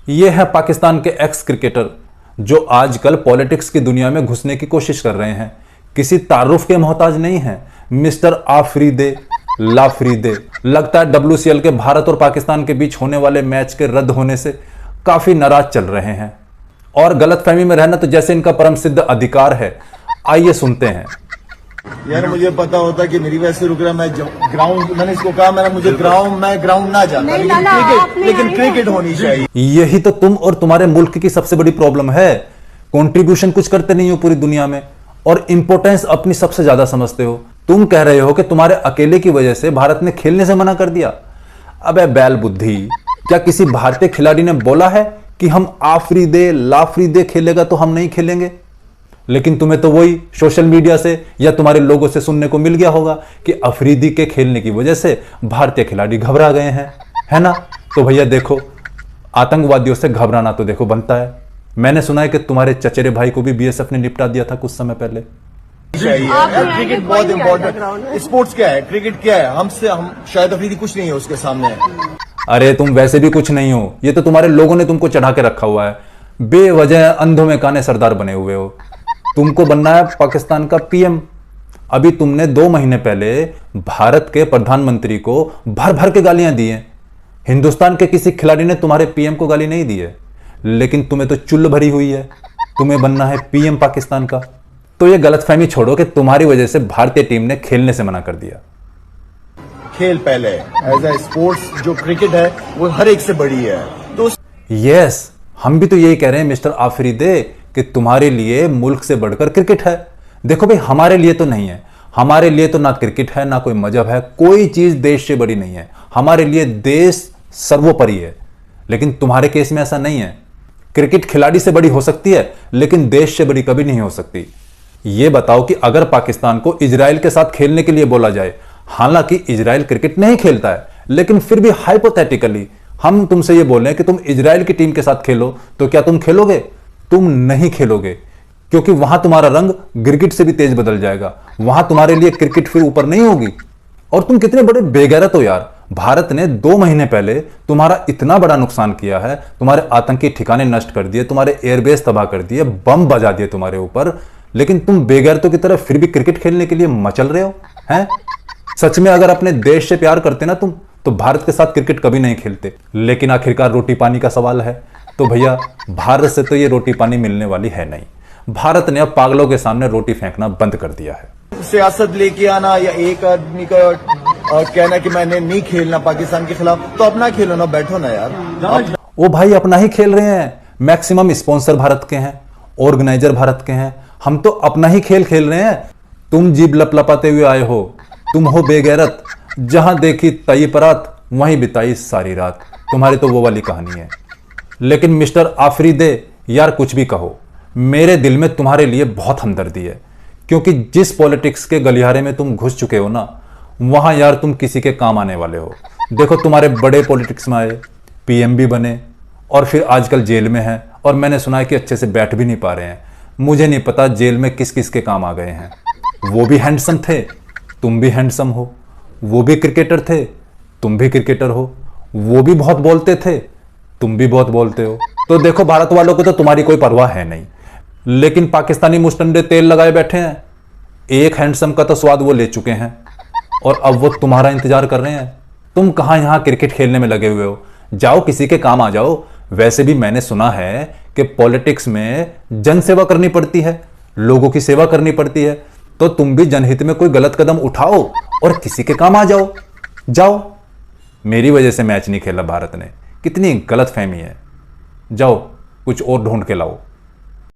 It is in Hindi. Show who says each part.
Speaker 1: ये है पाकिस्तान के एक्स क्रिकेटर जो आजकल पॉलिटिक्स की दुनिया में घुसने की कोशिश कर रहे हैं। किसी तारुफ के मोहताज नहीं है। मिस्टर आफरीदे लाफरीदे। लगता है WCL के भारत और पाकिस्तान के बीच होने वाले मैच के रद्द होने से काफी नाराज चल रहे हैं और गलतफहमी में रहना तो जैसे इनका परम सिद्ध अधिकार है। आइए सुनते हैं।
Speaker 2: यार मुझे पता होता कि मेरी वजह से रुक रहा, मैं ग्राउंड, मैंने इसको कहा मैं ग्राउंड ना जाता, लेकिन क्रिकेट होनी चाहिए।
Speaker 1: यही तो तुम और तुम्हारे मुल्क की सबसे बड़ी प्रॉब्लम है। कंट्रीब्यूशन कुछ करते नहीं हो पूरी दुनिया में और इंपॉर्टेंस अपनी सबसे ज्यादा समझते हो। तुम कह रहे हो कि तुम्हारे अकेले की वजह से भारत ने खेलने से मना कर दिया। अबे बैल बुद्धि, क्या किसी भारतीय खिलाड़ी ने बोला है कि हम आफरीदे लाफरीदे खेलेगा तो हम नहीं खेलेंगे? लेकिन तुम्हें तो वही सोशल मीडिया से या तुम्हारे लोगों से सुनने को मिल गया होगा कि अफरीदी के खेलने की वजह से भारतीय खिलाड़ी घबरा गए हैं, है ना? तो भैया देखो, आतंकवादियों से घबराना तो देखो बनता है। मैंने सुना है कि तुम्हारे चचेरे भाई को भी BSF ने निपटा दिया था कुछ समय पहले।
Speaker 2: क्रिकेट बहुत इंपॉर्टेंट स्पोर्ट्स क्या है, क्रिकेट क्या है, हम शायद अफरीदी कुछ नहीं है उसके सामने।
Speaker 1: अरे तुम वैसे भी कुछ नहीं हो, ये तो तुम्हारे लोगों ने तुमको चढ़ा के रखा हुआ है। बेवजह अंधों में काने सरदार बने हुए हो। तुमको बनना है पाकिस्तान का PM। अभी तुमने 2 महीने पहले भारत के प्रधानमंत्री को भर भर के गालियां दी हैं। हिंदुस्तान के किसी खिलाड़ी ने तुम्हारे PM को गाली नहीं दी है, लेकिन तुम्हें तो चुल्ल भरी हुई है। तुम्हें बनना है PM पाकिस्तान का। तो ये गलतफहमी छोड़ो कि तुम्हारी वजह से भारतीय टीम ने खेलने से मना कर दिया।
Speaker 2: खेल पहले एज ए स्पोर्ट्स, जो क्रिकेट है वो हर एक से बड़ी है। तो
Speaker 1: यस, हम भी तो यही कह रहे हैं मिस्टर आफरीदे कि तुम्हारे लिए मुल्क से बढ़कर क्रिकेट है। देखो भाई, हमारे लिए तो नहीं है। हमारे लिए तो ना क्रिकेट है, ना कोई मजहब है, कोई चीज देश से बड़ी नहीं है। हमारे लिए देश सर्वोपरि है। लेकिन तुम्हारे केस में ऐसा नहीं है। क्रिकेट खिलाड़ी से बड़ी हो सकती है, लेकिन देश से बड़ी कभी नहीं हो सकती। यह बताओ कि अगर पाकिस्तान को इजराइल के साथ खेलने के लिए बोला जाए, हालांकि इजराइल क्रिकेट नहीं खेलता है, लेकिन फिर भी हाइपोथेटिकली हम तुमसे यह बोल रहे हैं कि तुम इजराइल की टीम के साथ खेलो, तो क्या तुम खेलोगे? तुम नहीं खेलोगे, क्योंकि वहां तुम्हारा रंग गिरगिट से भी तेज बदल जाएगा। वहां तुम्हारे लिए क्रिकेट फिर ऊपर नहीं होगी। और तुम कितने बड़े बेगैरत हो यार। भारत ने 2 महीने पहले तुम्हारा इतना बड़ा नुकसान किया है, तुम्हारे आतंकी ठिकाने नष्ट कर दिए, तुम्हारे एयरबेस तबाह कर दिए, बम बजा दिए तुम्हारे ऊपर, लेकिन तुम बेगैरतों की तरह फिर भी क्रिकेट खेलने के लिए मचल रहे हो हैं? सच में अगर अपने देश से प्यार करते ना तुम, तो भारत के साथ क्रिकेट कभी नहीं खेलते। लेकिन आखिरकार रोटी पानी का सवाल है, तो भैया भारत से तो ये रोटी पानी मिलने वाली है नहीं। भारत ने अब पागलों के सामने रोटी फेंकना बंद कर दिया है।
Speaker 2: सियासत लेके आना या एक आदमी का कहना कि मैंने नहीं खेलना पाकिस्तान के खिलाफ, तो अपना खेलो ना, बैठो ना यार।
Speaker 1: वो भाई अपना ही खेल रहे हैं। मैक्सिमम स्पॉन्सर भारत के हैं, ऑर्गेनाइजर भारत के हैं। हम तो अपना ही खेल खेल रहे हैं। तुम जीभ लपलपाते हुए आए हो। तुम हो बेगैरत। जहां देखी तई परात, वहीं बिताई सारी रात। तुम्हारी तो वो वाली कहानी है। लेकिन मिस्टर आफरीदे, यार कुछ भी कहो, मेरे दिल में तुम्हारे लिए बहुत हमदर्दी है, क्योंकि जिस पॉलिटिक्स के गलियारे में तुम घुस चुके हो ना, वहां यार तुम किसी के काम आने वाले हो। देखो, तुम्हारे बड़े पॉलिटिक्स में आए, PM भी बने और फिर आजकल जेल में हैं, और मैंने सुना है कि अच्छे से बैठ भी नहीं पा रहे हैं। मुझे नहीं पता जेल में किस किस के काम आ गए हैं। वो भी हैंडसम थे, तुम भी हैंडसम हो। वो भी क्रिकेटर थे, तुम भी क्रिकेटर हो। वो भी बहुत बोलते थे, तुम भी बहुत बोलते हो। तो देखो, भारत वालों को तो तुम्हारी कोई परवाह है नहीं, लेकिन पाकिस्तानी मुस्टंडे तेल लगाए बैठे हैं। एक हैंडसम का तो स्वाद वो ले चुके हैं और अब वो तुम्हारा इंतजार कर रहे हैं। तुम कहां यहां क्रिकेट खेलने में लगे हुए हो? जाओ, किसी के काम आ जाओ। वैसे भी मैंने सुना है कि पॉलिटिक्स में जन सेवा करनी पड़ती है, लोगों की सेवा करनी पड़ती है। तो तुम भी जनहित में कोई गलत कदम उठाओ और किसी के काम आ जाओ। जाओ, मेरी वजह से मैच नहीं खेला भारत ने। कितनी गलत फहमी है। जाओ, कुछ और ढूंढ के लाओ।